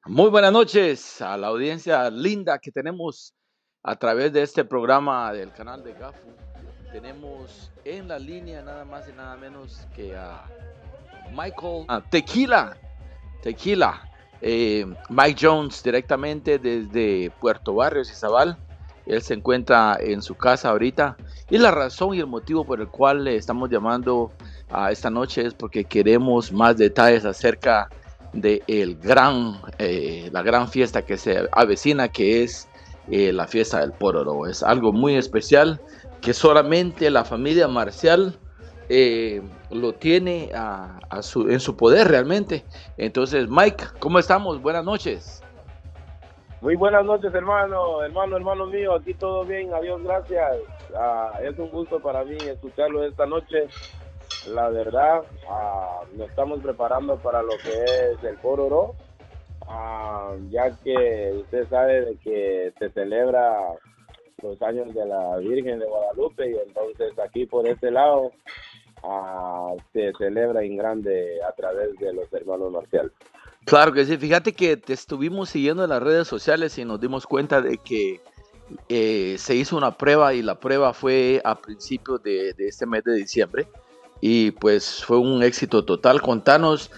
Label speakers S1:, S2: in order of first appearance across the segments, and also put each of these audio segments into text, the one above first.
S1: Muy buenas noches a la audiencia linda que tenemos a través de este programa del canal de Gafu. Tenemos en la línea nada más y nada menos que a Michael Tequila, Mike Jones directamente desde Puerto Barrios, Izabal. Él se encuentra en su casa ahorita y la razón y el motivo por el cual le estamos llamando a esta noche es porque queremos más detalles acerca de la gran fiesta que se avecina, que es la fiesta del Pororo. Es algo muy especial que solamente la familia Marcial eh, lo tiene en su poder realmente. Entonces, Mike, ¿cómo estamos? Buenas noches.
S2: Muy buenas noches, hermano mío, aquí todo bien, adiós, gracias. Es un gusto para mí escucharlo esta noche. La verdad, nos estamos preparando para lo que es el Pororó, ya que usted sabe de que se celebra los años de la Virgen de Guadalupe y entonces aquí por este lado se celebra en grande a través de los hermanos marciales.
S1: Claro que sí, fíjate que te estuvimos siguiendo en las redes sociales y nos dimos cuenta de que se hizo una prueba y la prueba fue a principios de este mes de diciembre y pues fue un éxito total. Contanos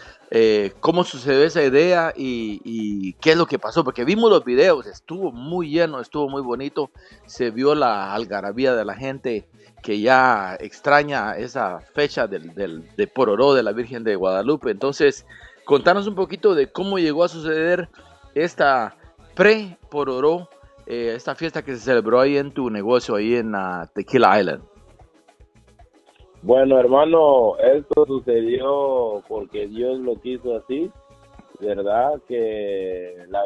S1: cómo sucedió esa idea y qué es lo que pasó, porque vimos los videos, estuvo muy lleno, estuvo muy bonito, se vio la algarabía de la gente que ya extraña esa fecha de Pororó de la Virgen de Guadalupe. Entonces, contanos un poquito de cómo llegó a suceder esta pre-Pororó, esta fiesta que se celebró ahí en tu negocio, ahí en Tequila Island.
S2: Bueno, hermano, esto sucedió porque Dios lo quiso así, ¿verdad? Que la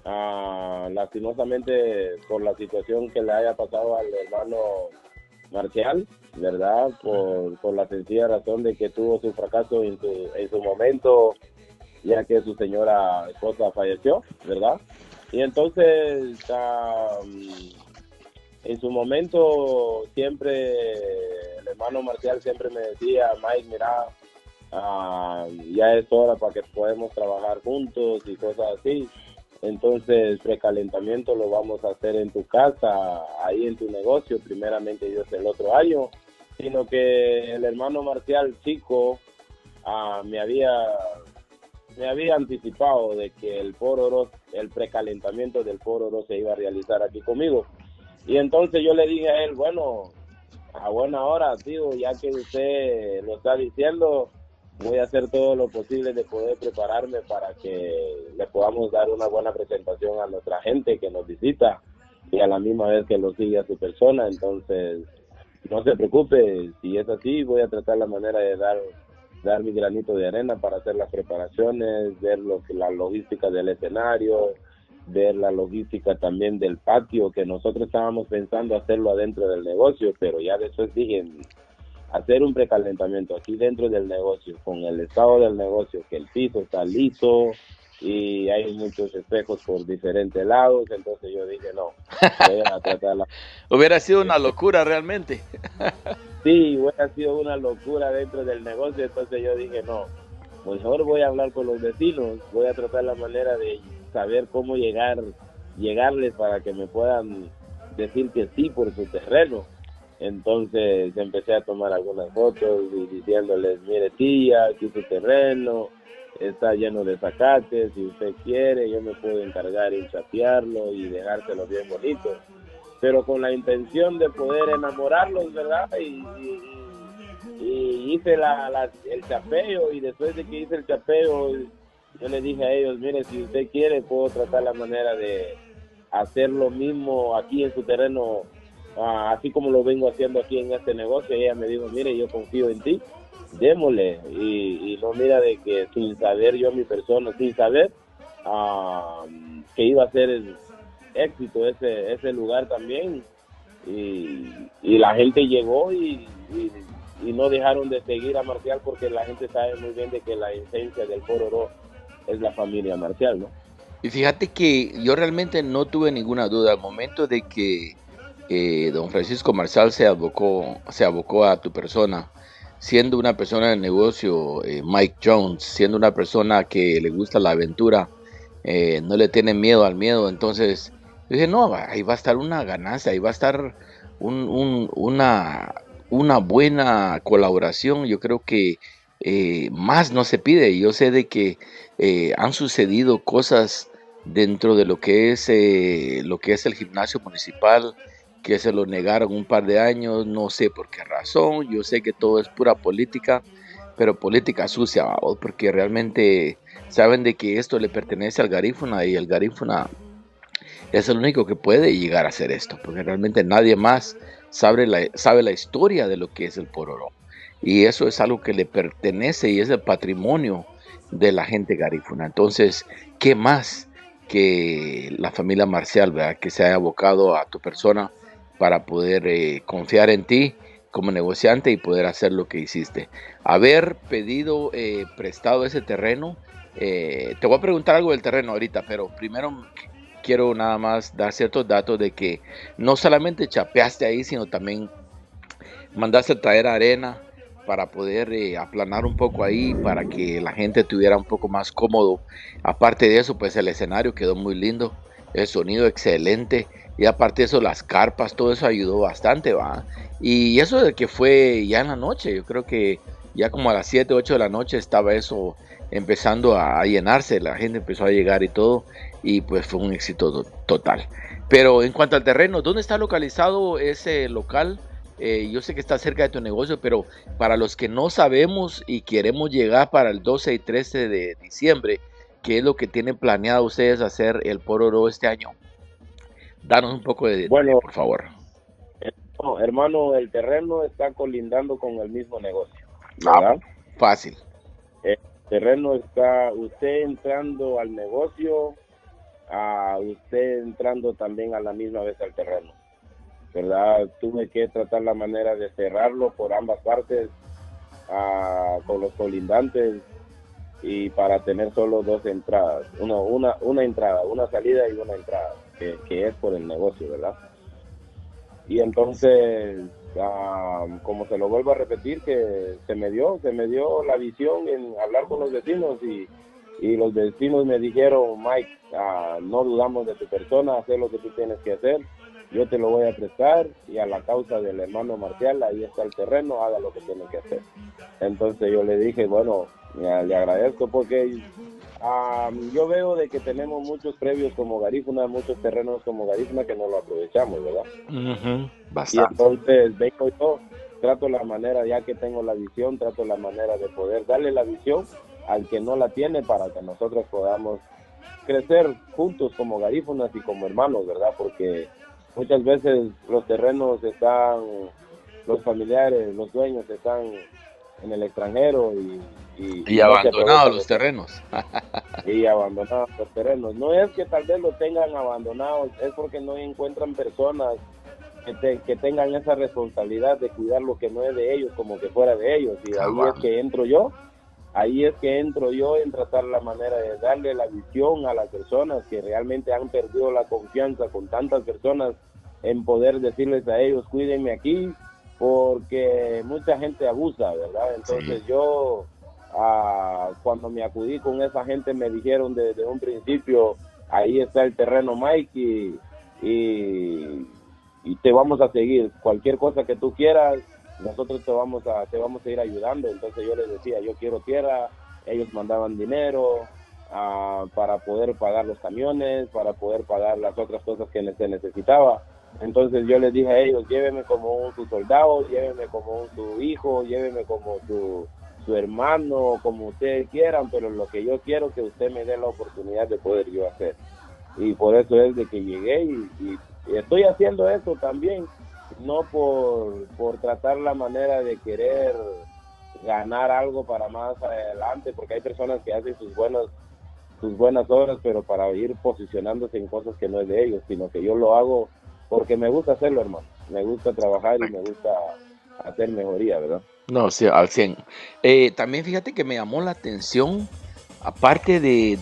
S2: verdad, lastimosamente por la situación que le haya pasado al hermano Marcial, ¿verdad? Por la sencilla razón de que tuvo su fracaso en su momento, ya que su señora esposa falleció, ¿verdad? Y entonces, en su momento siempre el hermano Marcial siempre me decía, Mike, mira, ya es hora para que podamos trabajar juntos y cosas así. Entonces, precalentamiento lo vamos a hacer en tu casa, ahí en tu negocio, primeramente Dios el otro año, sino que el hermano Marcial chico ah, me había me había anticipado de que el precalentamiento del Pororo se iba a realizar aquí conmigo. Y entonces yo le dije a él, bueno, a buena hora, tío, ya que usted lo está diciendo, voy a hacer todo lo posible de poder prepararme para que le podamos dar una buena presentación a nuestra gente que nos visita y a la misma vez que lo sigue a su persona. Entonces, no se preocupe, si es así, voy a tratar la manera de dar mi granito de arena para hacer las preparaciones, ver la logística del escenario, ver la logística también del patio, que nosotros estábamos pensando hacerlo adentro del negocio, pero ya después dije, hacer un precalentamiento aquí dentro del negocio, con el estado del negocio, que el piso está liso y hay muchos espejos por diferentes lados, entonces yo dije, no, voy a tratar la...
S1: Hubiera sido una locura realmente.
S2: Sí, hubiera sido una locura dentro del negocio, entonces yo dije, no, mejor voy a hablar con los vecinos, voy a tratar la manera de saber cómo llegarles para que me puedan decir que sí por su terreno. Entonces empecé a tomar algunas fotos y diciéndoles, mire tía, aquí su terreno, está lleno de zacates, si usted quiere yo me puedo encargar de chapearlo y dejárselo bien bonito, pero con la intención de poder enamorarlos, ¿verdad? Y hice el chapeo y después de que hice el chapeo, yo le dije a ellos, mire, si usted quiere, puedo tratar la manera de hacer lo mismo aquí en su terreno, así como lo vengo haciendo aquí en este negocio. Y ella me dijo, mire, yo confío en ti, démosle. Y no mira de que sin saber yo mi persona, sin saber que iba a ser el éxito ese lugar también. Y la gente llegó y no dejaron de seguir a Marcial porque la gente sabe muy bien de que la esencia del Pororó es la familia Marcial, ¿no?
S1: Y fíjate que yo realmente no tuve ninguna duda al momento de que don Francisco Marsal se abocó a tu persona. siendo una persona de negocio, Mike Jones, siendo una persona que le gusta la aventura, no le tiene miedo al miedo. Entonces yo dije, no, ahí va a estar una ganancia, ahí va a estar un- un- una, una buena colaboración. Yo creo que más no se pide. Yo sé de que han sucedido cosas dentro de lo que es el gimnasio municipal, que se lo negaron un par de años, no sé por qué razón. Yo sé que todo es pura política, pero política sucia, ¿va? Porque realmente saben de que esto le pertenece al Garífuna, y el Garífuna es el único que puede llegar a hacer esto, porque realmente nadie más sabe la historia de lo que es el Pororó. Y eso es algo que le pertenece y es el patrimonio de la gente garífuna. Entonces, ¿qué más que la familia Marcial, ¿verdad? Que se haya abocado a tu persona para poder confiar en ti como negociante y poder hacer lo que hiciste? Haber pedido prestado ese terreno. Te voy a preguntar algo del terreno ahorita, pero primero quiero nada más dar ciertos datos de que no solamente chapeaste ahí, sino también mandaste traer arena para poder aplanar un poco ahí, para que la gente tuviera un poco más cómodo. Aparte de eso, pues el escenario quedó muy lindo, el sonido excelente, y aparte de eso, las carpas, todo eso ayudó bastante, va. Y eso de que fue ya en la noche, yo creo que ya como a las 7 8 de la noche estaba eso empezando a llenarse, la gente empezó a llegar y todo, y pues fue un éxito total. Pero en cuanto al terreno, ¿dónde está localizado ese local? Yo sé que está cerca de tu negocio, pero para los que no sabemos y queremos llegar para el 12 y 13 de diciembre, ¿qué es lo que tienen planeado ustedes hacer el Pororo este año? Danos un poco de detalle,
S2: Bueno,
S1: por favor.
S2: no, hermano, el terreno está colindando con el mismo negocio,
S1: Ah,
S2: ¿verdad?
S1: fácil.
S2: El terreno está, usted entrando al negocio, a usted entrando también a la misma vez al terreno, ¿verdad? Tuve que tratar la manera de cerrarlo por ambas partes, con los colindantes, y para tener solo dos entradas, una entrada, una salida y una entrada, que es por el negocio, ¿verdad? Y entonces, como se lo vuelvo a repetir, que se me dio la visión en hablar con los vecinos, y los vecinos me dijeron, Mike, no dudamos de tu persona, haz lo que tú tienes que hacer, yo te lo voy a prestar, y a la causa del hermano Marcial, ahí está el terreno, haga lo que tiene que hacer. Entonces yo le dije, bueno, le agradezco porque yo veo de que tenemos muchos previos como Garífuna, muchos terrenos como Garífuna que no lo aprovechamos, ¿verdad?
S1: Ujú,
S2: Y
S1: bastante.
S2: entonces vengo yo, trato la manera, ya que tengo la visión, trato la manera de poder darle la visión al que no la tiene, para que nosotros podamos crecer juntos como garífunas y como hermanos, ¿verdad? Porque muchas veces los terrenos están, los familiares, los dueños están en el extranjero,
S1: Y
S2: y no se
S1: abandonados
S2: aprovechan
S1: los
S2: los terrenos,
S1: terrenos.
S2: y abandonados los terrenos. No es que tal vez los tengan abandonados, es porque no encuentran personas que tengan esa responsabilidad de cuidar lo que no es de ellos como que fuera de ellos. Y
S1: Cabal.
S2: ahí es que entro yo en tratar la manera de darle la visión a las personas que realmente han perdido la confianza con tantas personas, en poder decirles a ellos, cuídenme aquí, porque mucha gente abusa, ¿verdad?
S1: Sí.
S2: Entonces yo, cuando me acudí con esa gente, me dijeron desde un principio, ahí está el terreno, Mike, y, y te vamos a seguir. Cualquier cosa que tú quieras, nosotros te vamos a ir ayudando. Entonces yo les decía, yo quiero tierra, ellos mandaban dinero, para poder pagar los camiones, para poder pagar las otras cosas que se necesitaba. Entonces yo les dije a ellos, llévenme como su soldado, llévenme como su hijo, llévenme como su hermano, como ustedes quieran, pero lo que yo quiero es que usted me dé la oportunidad de poder yo hacer. Y por eso es de que llegué, y estoy haciendo eso también, no por tratar la manera de querer ganar algo para más adelante, porque hay personas que hacen sus buenas obras, pero para ir posicionándose en cosas que no es de ellos, sino que yo lo hago porque me gusta hacerlo, hermano. Me gusta trabajar y me gusta hacer mejoría, ¿verdad?
S1: No, sí, al 100. También fíjate que me llamó la atención, aparte de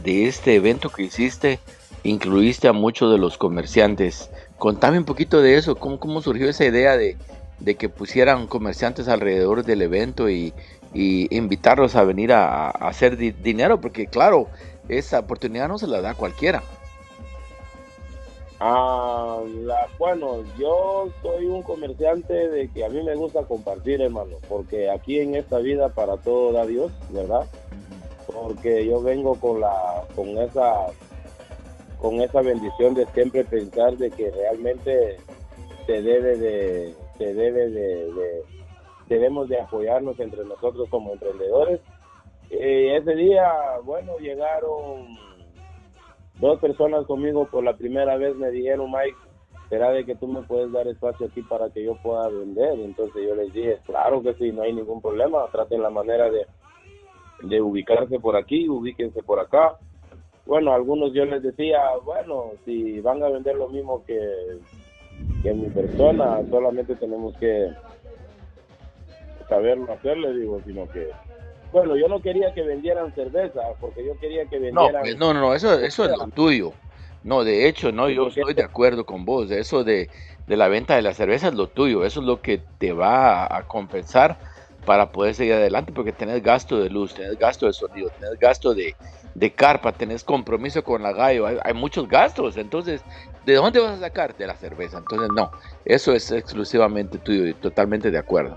S1: este evento que hiciste, incluiste a muchos de los comerciantes. Contame un poquito de eso, cómo surgió esa idea de que pusieran comerciantes alrededor del evento y invitarlos a venir a hacer dinero, porque claro, esa oportunidad no se la da a cualquiera.
S2: Bueno, yo soy un comerciante de que a mí me gusta compartir, hermano, porque aquí en esta vida para todo da Dios, ¿verdad? Porque yo vengo con esa bendición de siempre pensar de que realmente debemos de apoyarnos entre nosotros como emprendedores. Ese día, bueno, llegaron dos personas conmigo por la primera vez, me dijeron, Mike, ¿será de que tú me puedes dar espacio aquí para que yo pueda vender? Entonces yo les dije, claro que sí, no hay ningún problema, traten la manera de ubicarse por aquí, ubíquense por acá. Bueno, a algunos yo les decía, bueno, si van a vender lo mismo que mi persona, solamente tenemos que saberlo hacer, le digo, sino que, bueno, yo no quería que vendieran cerveza, porque yo quería que
S1: No,
S2: vendieran
S1: pues no, eso es lo
S2: comida,
S1: tuyo. No, de hecho, no, yo
S2: porque
S1: estoy de acuerdo con vos. Eso de la venta de la cerveza es lo tuyo. Eso es lo que te va a compensar para poder seguir adelante, porque tenés gasto de luz, tenés gasto de sonido, tenés gasto de carpa, tenés compromiso con la gallo. Hay muchos gastos. Entonces, ¿de dónde vas a sacar? De la cerveza. Entonces, no, eso es exclusivamente tuyo y totalmente de acuerdo.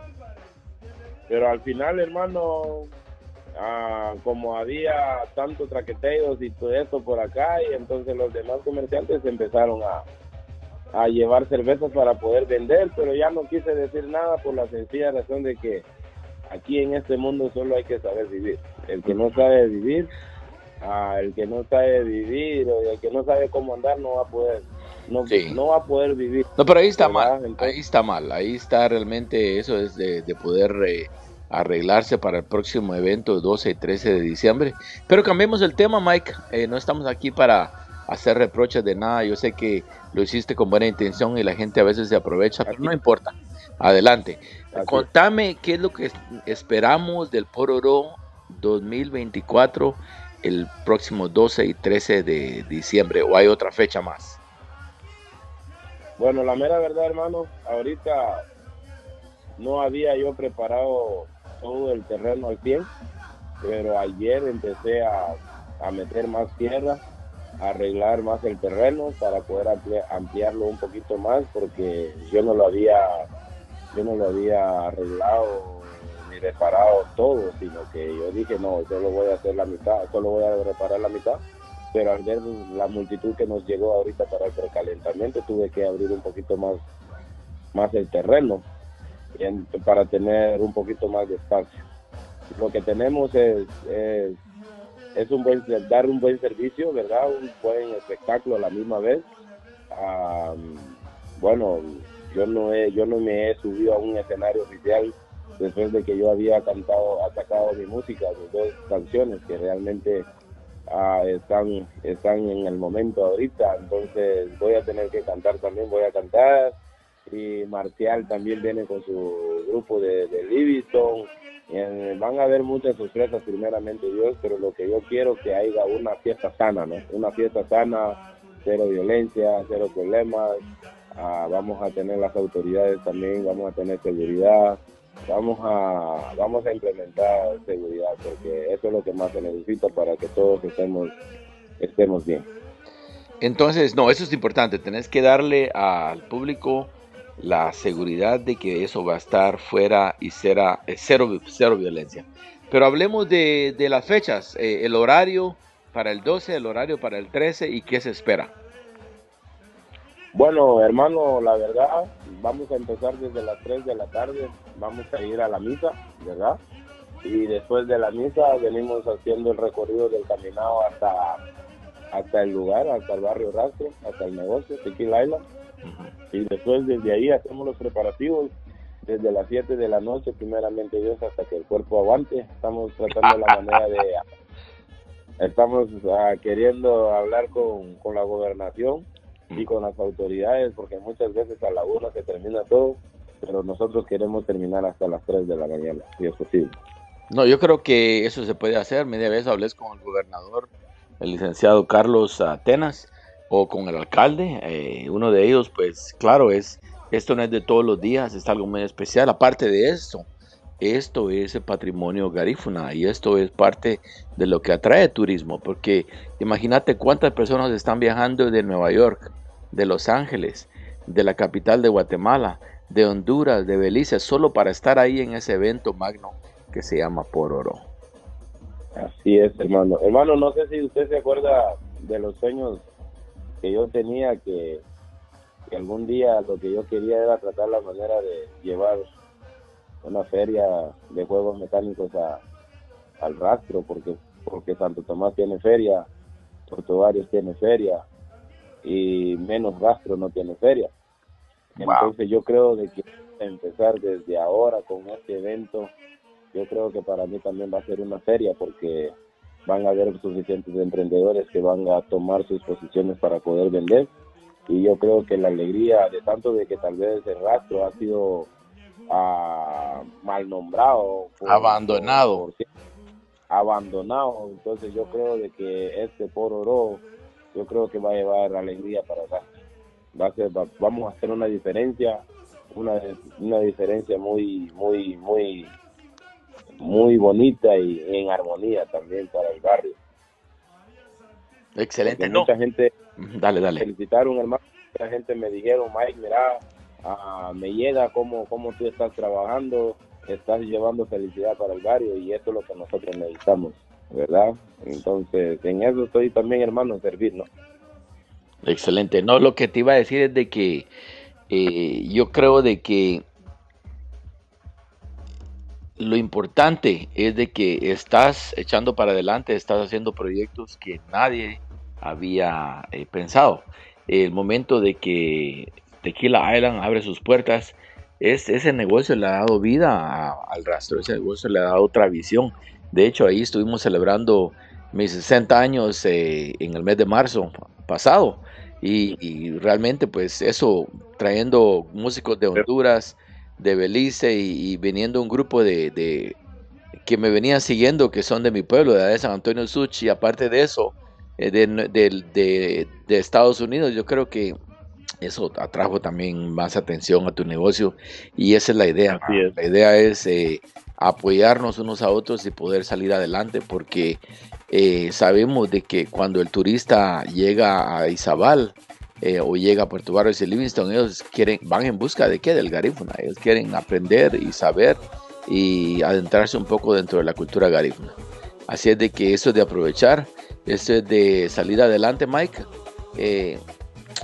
S2: pero al final, hermano, como había tanto traqueteos y todo esto por acá, y entonces los demás comerciantes empezaron a llevar cervezas para poder vender, pero ya no quise decir nada por la sencilla razón de que aquí en este mundo solo hay que saber vivir. El que no sabe vivir, el que no sabe vivir o el que no sabe cómo andar no va a poder,
S1: Sí.
S2: no va a poder vivir,
S1: No, pero ahí está mal,
S2: ¿verdad?
S1: ahí
S2: Entonces,
S1: está mal, ahí está realmente eso es de poder arreglarse para el próximo evento 12 y 13 de diciembre. Pero cambiemos el tema, Mike, no estamos aquí para hacer reproches de nada, yo sé que lo hiciste con buena intención y la gente a veces se aprovecha, pero
S2: así,
S1: no importa, adelante.
S2: así.
S1: Contame qué es lo que esperamos del Pororo 2024 el próximo 12 y 13 de diciembre, o hay otra fecha más.
S2: Bueno, la mera verdad, hermano, ahorita no había yo preparado todo el terreno al 100, pero ayer empecé a meter más tierra, a arreglar más el terreno para poder ampliarlo un poquito más, porque yo no lo había arreglado ni reparado todo, sino que yo dije, no, solo voy a hacer la mitad, solo voy a reparar la mitad, pero al ver la multitud que nos llegó ahorita para el precalentamiento, tuve que abrir un poquito más el terreno para tener un poquito más de espacio. Lo que tenemos es dar un buen servicio, ¿verdad? Un buen espectáculo a la misma vez. Bueno, yo no me he subido a un escenario oficial después de que yo había atacado mi música, mis dos canciones que realmente están en el momento ahorita, entonces voy a tener que cantar también, voy a cantar, y Marcial también viene con su grupo de Livingston. Van a haber muchas sorpresas primeramente Dios, pero lo que yo quiero es que haya una fiesta sana, ¿no? Una fiesta sana, cero violencia, cero problemas. Vamos a tener las autoridades también, vamos a tener seguridad, vamos a implementar seguridad, porque eso es lo que más se necesita para que todos estemos bien.
S1: Entonces, no, eso es importante, tenés que darle al público la seguridad de que eso va a estar fuera y será cero violencia. Pero hablemos de las fechas, el horario para el 12, el horario para el 13 y qué se espera.
S2: Bueno, hermano, la verdad, vamos a empezar desde las 3 de la tarde, vamos a ir a la misa, ¿verdad? Y después de la misa venimos haciendo el recorrido del caminado hasta el lugar, hasta el barrio Rastro, hasta el negocio, Tequila Island. Y después desde ahí hacemos los preparativos desde las 7 de la noche, primeramente Dios, hasta que el cuerpo aguante. Estamos tratando la manera estamos queriendo hablar con la gobernación y con las autoridades, porque muchas veces a la 1 se termina todo, pero nosotros queremos terminar hasta las 3 de la mañana, si es posible.
S1: No, yo creo que eso se puede hacer. Media vez hablé con el gobernador, el licenciado Carlos Atenas, o con el alcalde. Uno de ellos, pues claro, es Esto no es de todos los días, es algo muy especial. Aparte de esto es el patrimonio garífuna y esto es parte de lo que atrae turismo, porque imagínate cuántas personas están viajando de Nueva York, de Los Ángeles, de la capital de Guatemala, de Honduras, de Belice, solo para estar ahí en ese evento magno que se llama Pororó.
S2: Así es, hermano. Hermano, no sé si usted se acuerda de los sueños que yo tenía, que algún día lo que yo quería era tratar la manera de llevar una feria de juegos mecánicos al Rastro, porque Santo Tomás tiene feria, Puerto Barrios tiene feria y menos Rastro no tiene feria. Wow. Entonces yo creo de que empezar desde ahora con este evento, yo creo que para mí también va a ser una feria, porque van a haber suficientes emprendedores que van a tomar sus posiciones para poder vender, y yo creo que la alegría de tanto de que tal vez el Rastro ha sido mal nombrado,
S1: abandonado,
S2: entonces yo creo de que este Pororó, yo creo que va a llevar alegría para el Rastro. Vamos a hacer una diferencia muy bonita y en armonía también para el barrio.
S1: Excelente.
S2: Porque mucha gente
S1: dale.
S2: felicitaron, hermano. Mucha gente me dijeron, Mike, mira, me llega cómo tú estás trabajando, estás llevando felicidad para el barrio, y esto es lo que nosotros necesitamos, ¿verdad? Entonces, en eso estoy también, hermano, servir, ¿no?
S1: Excelente. No, lo que te iba a decir es de que yo creo de que lo importante es de que estás echando para adelante, estás haciendo proyectos que nadie había pensado. El momento de que Tequila Island abre sus puertas, ese negocio le ha dado vida al Rastro, ese negocio le ha dado otra visión. De hecho, ahí estuvimos celebrando mis 60 años en el mes de marzo pasado, y realmente pues eso, trayendo músicos de Honduras, de Belice, y viniendo un grupo de que me venían siguiendo, que son de mi pueblo, de San Antonio Suchi, y aparte de eso, de Estados Unidos. Yo creo que eso atrajo también más atención a tu negocio, y esa es la idea. La idea es apoyarnos unos a otros y poder salir adelante, porque sabemos de que cuando el turista llega a Izabal o llega a Puerto Barrios y Livingston, ellos van en busca de ¿qué? Del garífuna. Ellos quieren aprender y saber y adentrarse un poco dentro de la cultura garífuna. Así es de que eso es de aprovechar, eso es de salir adelante, Mike.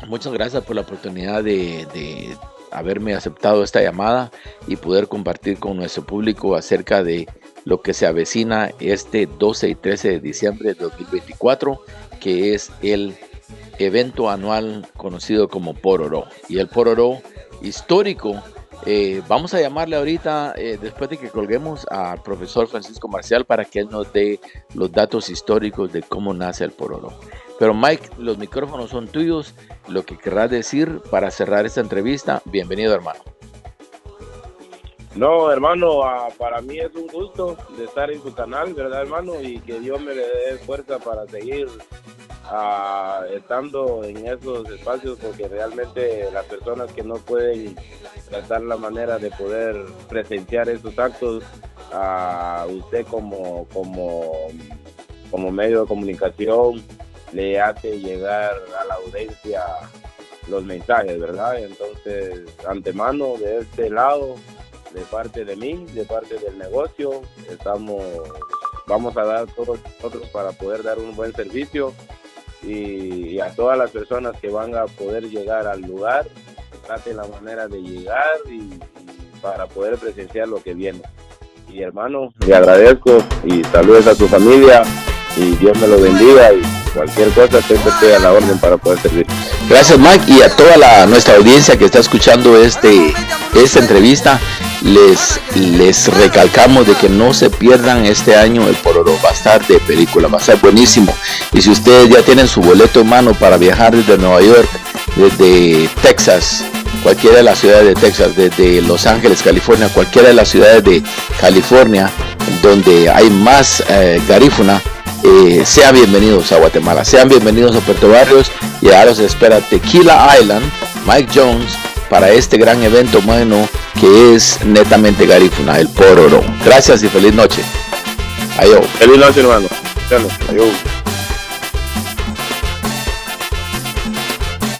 S1: Muchas gracias por la oportunidad de haberme aceptado esta llamada y poder compartir con nuestro público acerca de lo que se avecina este 12 y 13 de diciembre de 2024, que es el evento anual conocido como Pororó, y el Pororó histórico. Vamos a llamarle ahorita, después de que colguemos, al profesor Francisco Marcial para que él nos dé los datos históricos de cómo nace el Pororó. Pero Mike, los micrófonos son tuyos, lo que querrás decir para cerrar esta entrevista. Bienvenido, hermano.
S2: No, hermano, para mí es un gusto de estar en su canal, ¿verdad, hermano? Y que Dios me le dé fuerza para seguir estando en esos espacios, porque realmente las personas que no pueden tratar la manera de poder presenciar esos actos, usted como medio de comunicación le hace llegar a la audiencia los mensajes, ¿verdad? Entonces, antemano, de este lado, de parte de mí, de parte del negocio, vamos a dar todos nosotros para poder dar un buen servicio, y a todas las personas que van a poder llegar al lugar, traten la manera de llegar y para poder presenciar lo que viene. Y hermano, le agradezco y saludos a tu familia y Dios me lo bendiga, y cualquier cosa siempre estoy a la orden para poder servir.
S1: Gracias, Mike, y a toda nuestra audiencia que está escuchando esta entrevista. Les recalcamos de que no se pierdan este año el Pororó. Va a estar de película, va a ser buenísimo. Y si ustedes ya tienen su boleto en mano para viajar desde Nueva York, desde Texas, cualquiera de las ciudades de Texas, desde Los Ángeles, California, cualquiera de las ciudades de California donde hay más garífuna, sean bienvenidos a Guatemala, sean bienvenidos a Puerto Barrios, y ahora los espera Tequila Island, Mike Jones para este gran evento, mano, que es netamente garífuna, el Pororó. Gracias y feliz noche. Adiós.
S2: Feliz noche, hermano. Adiós.